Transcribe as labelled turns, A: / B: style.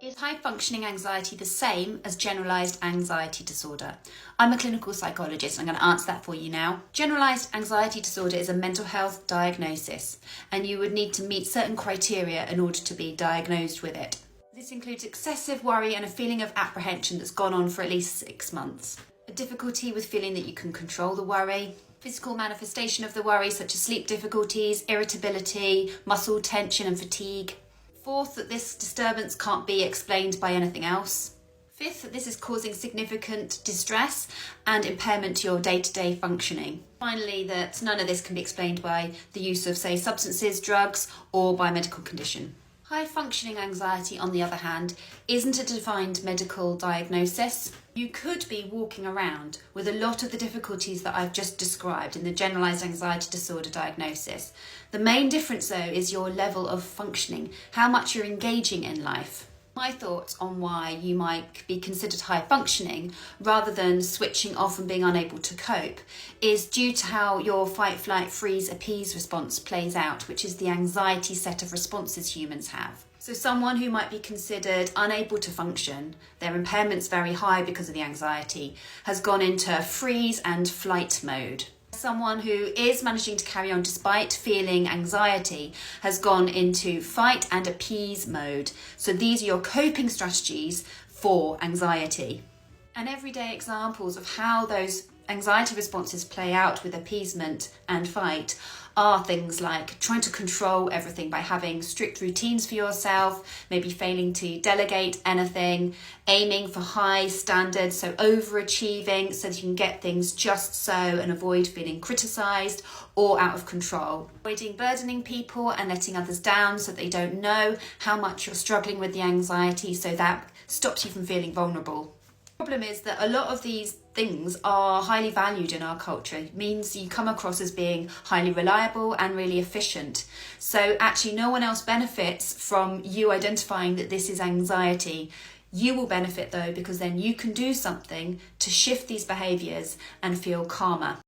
A: Is high functioning anxiety the same as generalised anxiety disorder? I'm a clinical psychologist and I'm going to answer that for you now. Generalised anxiety disorder is a mental health diagnosis and you would need to meet certain criteria in order to be diagnosed with it. This includes excessive worry and a feeling of apprehension that's gone on for at least 6 months. A difficulty with feeling that you can control the worry. Physical manifestation of the worry such as sleep difficulties, irritability, muscle tension and fatigue. Fourth, that this disturbance can't be explained by anything else. Fifth, that this is causing significant distress and impairment to your day-to-day functioning. Finally, that none of this can be explained by the use of, say, substances, drugs, or by medical condition. High functioning anxiety, on the other hand, isn't a defined medical diagnosis. You could be walking around with a lot of the difficulties that I've just described in the generalised anxiety disorder diagnosis. The main difference, though, is your level of functioning, how much you're engaging in life. My thoughts on why you might be considered high functioning rather than switching off and being unable to cope is due to how your fight, flight, freeze, appease response plays out, which is the anxiety set of responses humans have. So someone who might be considered unable to function, their impairment's very high because of the anxiety, has gone into freeze and flight mode. Someone who is managing to carry on despite feeling anxiety has gone into fight and appease mode. So these are your coping strategies for anxiety. And everyday examples of how those anxiety responses play out with appeasement and fight are things like trying to control everything by having strict routines for yourself, maybe failing to delegate anything, aiming for high standards, so overachieving so that you can get things just so and avoid feeling criticised or out of control. Avoiding burdening people and letting others down so they don't know how much you're struggling with the anxiety, so that stops you from feeling vulnerable. The problem is that a lot of these things are highly valued in our culture. It means you come across as being highly reliable and really efficient. So actually no one else benefits from you identifying that this is anxiety. You will benefit though, because then you can do something to shift these behaviours and feel calmer.